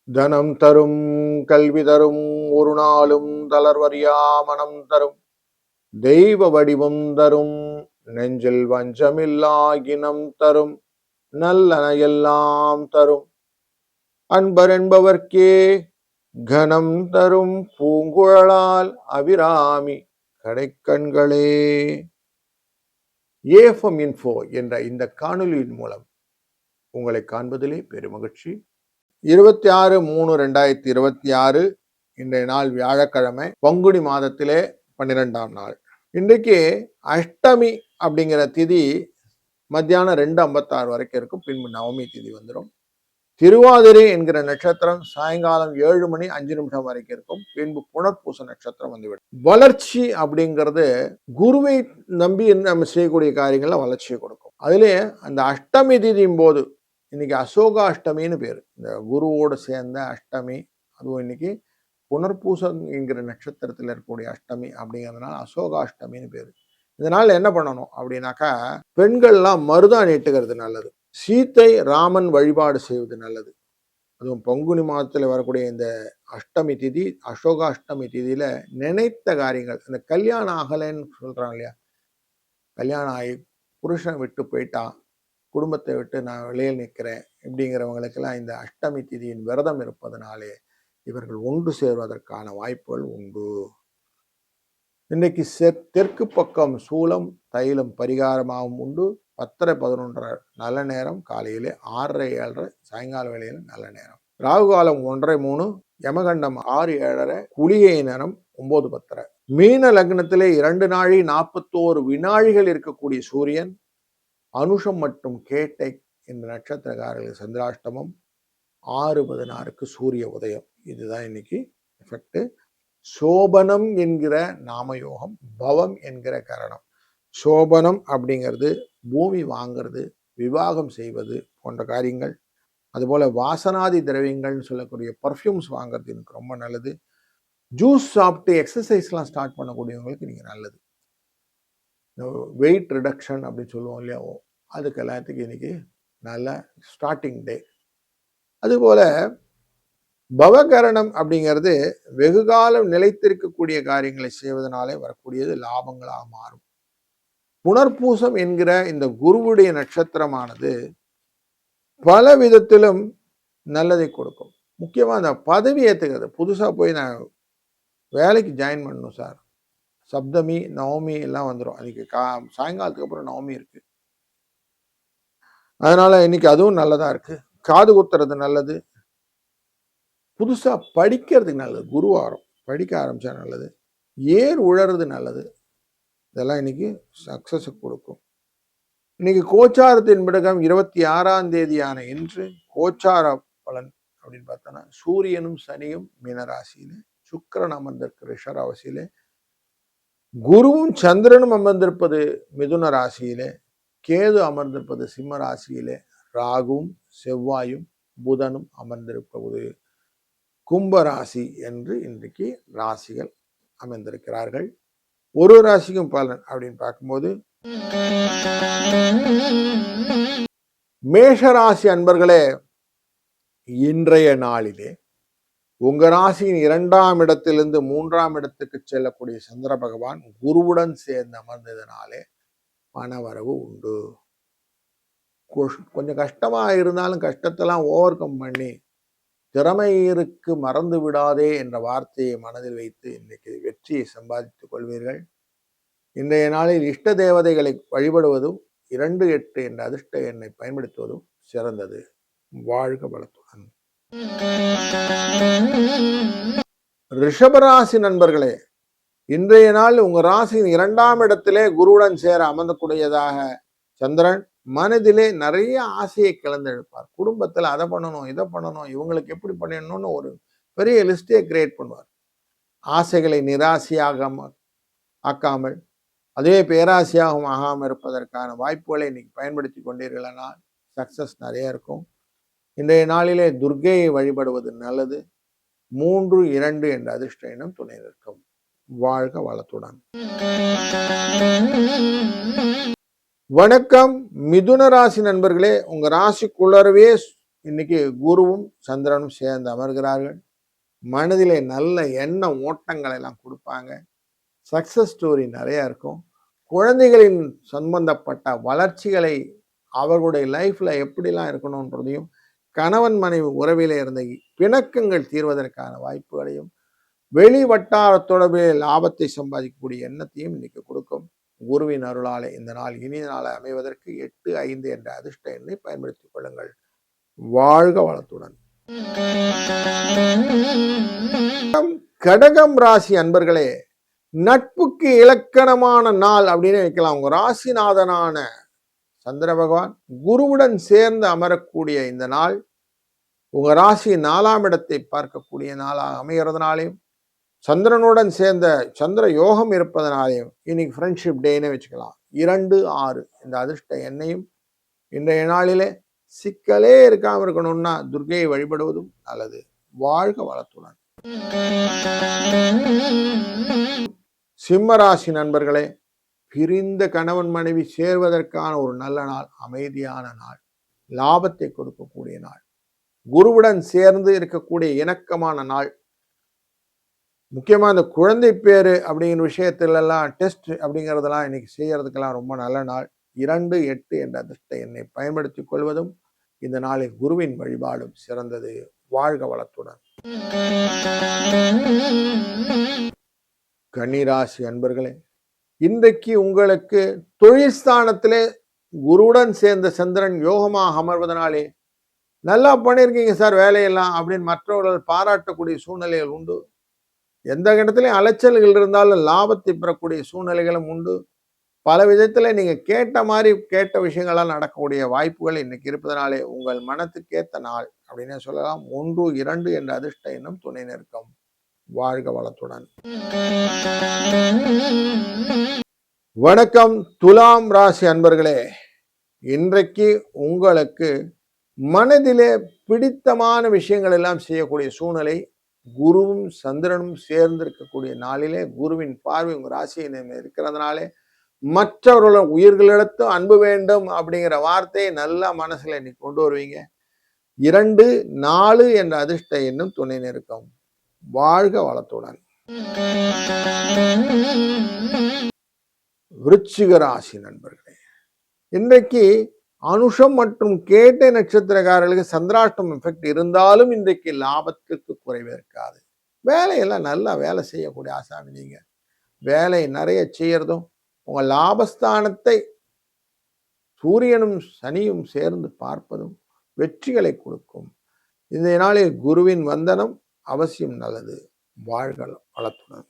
தனம் தரும் கல்வி தரும் ஒரு நாளும் தளர்வறியா மனம் தரும் தெய்வ வடிவம் தரும் நெஞ்சில் வஞ்சமில்லா இனம் தரும் நல்லன எல்லாம் தரும் அன்பர் என்பவர்க்கே கனம் தரும் பூங்குழலால் அபிராமி கடைக்கண்களே. ஏஎஃப்எம் இன்ஃபோ என்ற இந்த காணொலியின் மூலம் உங்களை காண்பதிலே பெருமகிழ்ச்சி. 26/3/2026 இன்றைய நாள் வியாழக்கிழமை, பங்குனி மாதத்திலே 12ஆம் நாள். இன்றைக்கு அஷ்டமி அப்படிங்கிற திதி மத்தியானம் 2:56 வரைக்கும் இருக்கும். பின்பு நவமி திதி வந்துடும். திருவாதிரை என்கிற நட்சத்திரம் சாயங்காலம் 7:05 வரைக்கும் இருக்கும். பின்பு புனர்பூச நட்சத்திரம் வந்துவிடும். வளர்ச்சி அப்படிங்கிறது குருவை நம்பி நம்ம செய்யக்கூடிய காரியங்கள்ல வளர்ச்சியை கொடுக்கும். அதுலேயே அந்த அஷ்டமி திதியும் போது, இன்னைக்கு அசோக அஷ்டமின்னு பேர், இந்த குருவோடு சேர்ந்த அஷ்டமி. அதுவும் இன்னைக்கு புனர்பூசம் என்கிற நட்சத்திரத்தில் இருக்கக்கூடிய அஷ்டமி அப்படிங்கிறதுனால அசோக அஷ்டமின்னு பேர். இதனால என்ன பண்ணணும் அப்படின்னாக்கா, பெண்கள்லாம் மருதாணி இட்டுக்கிறது நல்லது. சீத்தை ராமன் வழிபாடு செய்வது நல்லது. அதுவும் பங்குனி மாதத்தில் வரக்கூடிய இந்த அஷ்டமி திதி, அசோக அஷ்டமி திதியில நினைத்த காரியங்கள், இந்த கல்யாணம் ஆகலைன்னு சொல்றாங்க இல்லையா, கல்யாணம் ஆகி புருஷன் விட்டு போயிட்டான், குடும்பத்தை விட்டு நான் வெளியில் நிற்கிறேன் இப்படிங்கிறவங்களுக்கெல்லாம் இந்த அஷ்டமி திதியின் விரதம் இருப்பதனாலே இவர்கள் ஒன்று சேர்வதற்கான வாய்ப்புகள் உண்டு. இன்னைக்கு தெற்கு பக்கம் சூலம் தைலம் பரிகாரமாகவும் உண்டு. 10:11 நல்ல நேரம், காலையிலே 6:30-7:30 சாயங்கால வேளையில் நல்ல நேரம். ராகு காலம் 1:30-3, யமகண்டம் 6:07, குளிகை நேரம் 9:10. மீன லக்னத்திலே 2 நாழி 41 வினாழிகள் இருக்கக்கூடிய சூரியன், அனுஷம் மற்றும் கேட்டை இந்த நட்சத்திரக்காரர்கள் சந்திராஷ்டமம், 6:16 சூரிய உதயம். இதுதான் இன்னைக்கு எஃபெக்ட். சோபனம் என்கிற நாமயோகம், பவம் என்கிற கரணம். சோபனம் அப்படிங்கிறது பூமி வாங்கிறது, விவாகம் செய்வது போன்ற காரியங்கள். அதுபோல வாசனாதி திரவியங்கள்னு சொல்லக்கூடிய பர்ஃப்யூம்ஸ் வாங்கிறது எனக்கு ரொம்ப நல்லது. ஜூஸ் சாப்பிட்டு எக்ஸசைஸ்லாம் ஸ்டார்ட் பண்ணக்கூடியவங்களுக்கு நீங்கள் நல்லது. வெயிட் ரிடக்ஷன் அப்படின்னு சொல்லுவோம் இல்லையா, அதுக்கு எல்லாத்துக்கும் இன்னைக்கு நல்ல ஸ்டார்டிங் டே. அதுபோல பவகரணம் அப்படிங்கிறது வெகுகாலம் நிலைத்திருக்கக்கூடிய காரியங்களை செய்வதனாலே வரக்கூடியது லாபங்களாக மாறும். புனர்பூசம் என்கிற இந்த குருவுடைய நட்சத்திரமானது பல விதத்திலும் நல்லதை கொடுக்கும். முக்கியமா அந்த பதவி ஏற்றுக்கிறது. புதுசா போய் நான் வேலைக்கு ஜாயின் பண்ணணும் சார், சப்தமி நவமி எல்லாம் வந்துடும். அன்னைக்கு சாயங்காலத்துக்கு அப்புறம் நவமி இருக்கு, அதனால இன்னைக்கு அதுவும் நல்லதா இருக்கு. காது குத்துறது நல்லது. புதுசா படிக்கிறதுக்கு நல்லது. குருவாரம் படிக்க ஆரம்பிச்சா நல்லது. ஏர் உழறது நல்லது. இதெல்லாம் இன்னைக்கு சக்சஸ் கொடுக்கும். இன்னைக்கு கோச்சாரத்தின் பிடகம் 26ஆம் தேதியான இன்று கோச்சார பலன் அப்படின்னு பார்த்தோன்னா, சூரியனும் சனியும் மீனராசியில, சுக்கிரன் அமர்ந்திருக்கிற ரிஷராசியிலே, குருவும் சந்திரனும் அமர்ந்திருப்பது மிதுன ராசியிலே, கேது அமர்ந்திருப்பது சிம்ம ராசியிலே, ராகுவும் செவ்வாயும் புதனும் அமர்ந்திருப்பது கும்பராசி என்று இன்றைக்கு ராசிகள் அமைந்திருக்கிறார்கள். ஒரு ராசிக்கும் பலன் அப்படின்னு பார்க்கும்போது, மேஷராசி அன்பர்களே, இன்றைய நாளிலே உங்க ராசியின் 2ஆம் இடத்திலிருந்து 3ஆம் இடத்துக்கு செல்லக்கூடிய சந்திர பகவான் குருவுடன் சேர்ந்து அமர்ந்ததுனாலே பணவரவு உண்டு. கொஞ்சம் கஷ்டமா இருந்தாலும் கஷ்டத்தெல்லாம் ஓவர் கம் பண்ணி, திறமையிற்கு மறந்து விடாதே என்ற வார்த்தையை மனதில் வைத்து இன்னைக்கு வெற்றியை சம்பாதித்துக் கொள்வீர்கள். இன்றைய நாளில் இஷ்ட தேவதைகளை வழிபடுவதும் 28 என்ற அதிர்ஷ்ட எண்ணை பயன்படுத்துவதும் சிறந்தது. வாழ்க வளத்துடன். ரிஷபராசி நண்பர்களே, இன்றைய நாள் உங்க ராசியின் 2ஆம் இடத்திலே குருவுடன் சேர அமர்ந்தக்கூடியதாக சந்திரன் மனதிலே நிறைய ஆசையை கிளந்தெடுப்பார். குடும்பத்தில் அதை பண்ணணும், இதை பண்ணணும், இவங்களுக்கு எப்படி பண்ணணும்னு ஒரு பெரிய லிஸ்டே கிரியேட் பண்ணுவார். ஆசைகளை நிராசையாக ஆக்காமல், அதுவே பேராசையாகவும் ஆகாமல் இருப்பதற்கான வாய்ப்புகளை இன்னைக்கு பயன்படுத்தி கொண்டீர்களானால் சக்சஸ் நிறைய இருக்கும். இன்றைய நாளிலே துர்க்கையை வழிபடுவது நல்லது. 3, 2 என்ற அதிர்ஷ்ட எண்ணம் துணை நிற்கும். வாழ்க வளத்துடன். வணக்கம் மிதுன ராசி நண்பர்களே, உங்க ராசிக்குள்ளரவே இன்னைக்கு குருவும் சந்திரனும் சேர்ந்து அமர்கிறார்கள். மனதிலே நல்ல எண்ண ஓட்டங்களை எல்லாம் கொடுப்பாங்க. சக்சஸ் ஸ்டோரி நிறைய இருக்கும். குழந்தைகளின் சம்பந்தப்பட்ட வளர்ச்சிகளை அவர்களுடைய லைஃப்ல எப்படிலாம் இருக்கணும்ன்றதையும், கணவன் மனைவி உறவிலே இருந்த பிணக்கங்கள் தீர்வதற்கான வாய்ப்புகளையும், வெளி வட்டார தொடர்பில் லாபத்தை சம்பாதிக்கக்கூடிய எண்ணத்தையும் இன்னைக்கு கொடுக்கும். குருவின் அருளாலே இந்த நாள் இனிய நாளை அமைவதற்கு 8, 5 என்ற அதிர்ஷ்ட எண்ணை பயன்படுத்திக் கொள்ளுங்கள். வாழ்க வளத்துடன். கடகம் ராசி அன்பர்களே, நட்புக்கு இலக்கணமான நாள் அப்படின்னு வைக்கலாம். உங்க ராசிநாதனான சந்திர பகவான் குருவுடன் சேர்ந்து அமரக்கூடிய இந்த நாள் உங்க ராசி 4ஆம் இடத்தை பார்க்கக்கூடிய நாளாக அமைகிறதுனாலையும், சந்திரனுடன் சேர்ந்த சந்திர யோகம் இருப்பதனாலையும் இன்னைக்கு ஃப்ரெண்ட்ஷிப் டேன்னு வச்சுக்கலாம். 2, 6 இந்த அதிர்ஷ்ட எண்ணையும் இன்றைய நாளிலே சிக்கலே இருக்காம இருக்கணும்னா துர்க்கையை வழிபடுவதும் நல்லது. வாழ்க வளத்துடன். சிம்மராசி நண்பர்களே, பிரிந்த கணவன் மனைவி சேர்வதற்கான ஒரு நல்ல நாள், அமைதியான நாள், லாபத்தை கொடுக்கக்கூடிய நாள், குருவுடன் சேர்ந்து இருக்கக்கூடிய இணக்கமான நாள். முக்கியமா இந்த குழந்தை பேரு அப்படிங்கிற விஷயத்துல எல்லாம் டெஸ்ட் அப்படிங்கிறதெல்லாம் இன்னைக்கு செய்யறதுக்கெல்லாம் ரொம்ப நல்ல நாள். 2, 8 என்ற அதிர்ஷ்ட எண்ணை பயன்படுத்திக் கொள்வதும் இந்த நாளில் குருவின் வழிபாடும் சிறந்தது. வாழ்க வளத்துடன். கன்னிராசி அன்பர்களே, இன்றைக்கு உங்களுக்கு தொழில் ஸ்தானத்திலே குருவுடன் சேர்ந்த சந்திரன் யோகமாக அமர்வதனாலே நல்லா பண்ணியிருக்கீங்க சார் வேலையெல்லாம் அப்படின்னு மற்றவர்கள் பாராட்டக்கூடிய சூழ்நிலைகள் உண்டு. எந்த இடத்துலையும் அலைச்சல்கள் இருந்தாலும் லாபத்தை பெறக்கூடிய சூழ்நிலைகளும் உண்டு. பல விதத்தில் நீங்கள் கேட்ட மாதிரி கேட்ட விஷயங்களால் நடக்கக்கூடிய வாய்ப்புகள் இன்னைக்கு இருப்பதனாலே உங்கள் மனத்துக்கேற்ற நாள் அப்படின்னு சொல்லலாம். 1, 2 என்ற அதிர்ஷ்ட எண்ணும் துணை நிற்கும். வாழ்க வளத்துடன். வணக்கம் துலாம் ராசி அன்பர்களே, இன்றைக்கு உங்களுக்கு மனதிலே பிடித்தமான விஷயங்கள் எல்லாம் செய்யக்கூடிய சூழ்நிலை, குருவும் சந்திரனும் சேர்ந்து இருக்கக்கூடிய நாளிலே குருவின் பார்வை உங்க ராசியை இருக்கிறதுனாலே மற்றவர்கள உயிர்களிடத்து அன்பு வேண்டும் அப்படிங்கிற வார்த்தையை நல்லா மனசுல இன்னைக்கு கொண்டு வருவீங்க. 2, 4 என்ற அதிர்ஷ்ட எண்ணும் துணை நிற்கும். வாழ்க வளத்துடன். விருச்சிக ராசி நண்பர்களே, இன்றைக்கு அனுஷம் மற்றும் கேட்டை நட்சத்திரக்காரர்களுக்கு சந்திராஷ்டம் எஃபெக்ட் இருந்தாலும் இன்றைக்கு லாபத்துக்கு குறைவு இருக்காது. வேலையெல்லாம் நல்லா வேலை செய்யக்கூடிய ஆசாமி நீங்க. வேலை நிறைய செய்யறதும் உங்க லாபஸ்தானத்தை சூரியனும் சனியும் சேர்ந்து பார்ப்பதும் வெற்றிகளை கொடுக்கும். இந்த நாளில் குருவின் வந்தனம் அவசியம் நல்லது. வாழ்க வளத்துடன்.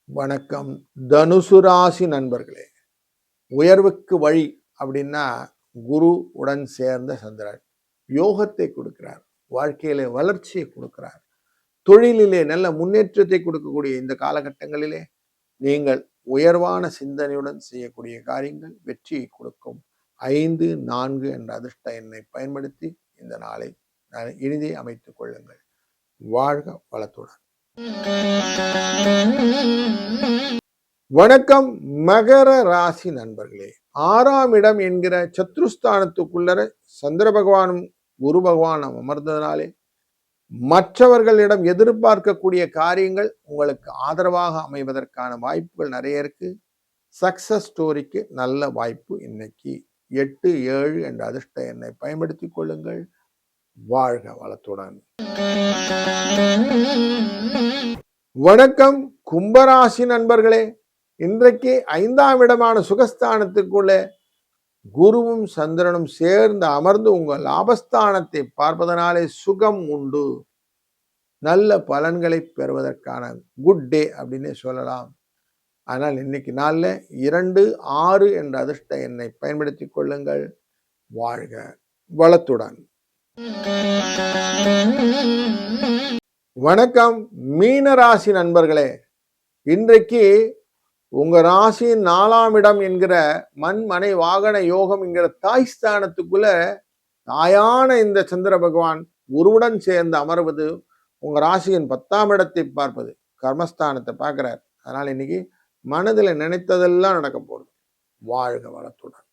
வணக்கம் தனுசு ராசி நண்பர்களே, உயர்வுக்கு வழி அப்படின்னா குரு உடன் சேர்ந்த சந்திரன் யோகத்தை கொடுக்கிறார், வாழ்க்கையிலே வளர்ச்சியை கொடுக்கிறார், தொழிலிலே நல்ல முன்னேற்றத்தை கொடுக்கக்கூடிய இந்த காலகட்டங்களிலே நீங்கள் உயர்வான சிந்தனையுடன் செய்யக்கூடிய காரியங்கள் வெற்றியை கொடுக்கும். 5, 4 என்ற அதிர்ஷ்ட எண்ணை பயன்படுத்தி இந்த நாளை இனிதே அமைத்துக் கொள்ளுங்கள். வாழ்க வளத்துடன். வணக்கம் மகர ராசி நண்பர்களே, 6ஆம் இடம் என்கிற சத்ருஸ்தானத்துக்குள்ளர சந்திர பகவானும் குரு பகவானும் அமர்ந்ததினாலே மற்றவர்களிடம் எதிர்பார்க்கக்கூடிய காரியங்கள் உங்களுக்கு ஆதரவாக அமைவதற்கான வாய்ப்புகள் நிறைய இருக்கு. சக்சஸ் ஸ்டோரிக்கு நல்ல வாய்ப்பு இன்னைக்கு. 8, 7 என்ற அதிர்ஷ்ட எண்ணை பயன்படுத்திக் கொள்ளுங்கள். வாழ்க வளத்துடன். வணக்கம் கும்பராசி நண்பர்களே, இன்றைக்கு 5ஆம் இடமான சுகஸ்தானத்துக்குள்ளே குருவும் சந்திரனும் சேர்ந்து அமர்ந்து உங்கள் லாபஸ்தானத்தை பார்ப்பதனாலே சுகம் உண்டு. நல்ல பலன்களை பெறுவதற்கான குட் டே அப்படின்னு சொல்லலாம். ஆனால் இன்னைக்கு நாளில் 2, 6 என்ற அதிர்ஷ்ட எண்ணை பயன்படுத்திக் கொள்ளுங்கள். வாழ்க வளத்துடன். வணக்கம் மீனராசி நண்பர்களே, இன்றைக்கு உங்க ராசியின் 4ஆம் இடம் என்கிற மண் மனை வாகன யோகம் என்கிற தாய் ஸ்தானத்துக்குள்ள தாயான இந்த சந்திர பகவான் குருவுடன் சேர்ந்து அமர்வது உங்க ராசியின் 10ஆம் இடத்தை பார்ப்பது கர்மஸ்தானத்தை பார்க்கிறார். அதனால இன்னைக்கு மனதில் நினைத்ததெல்லாம் நடக்க போகுது. வாழ்க வளத்துடன்.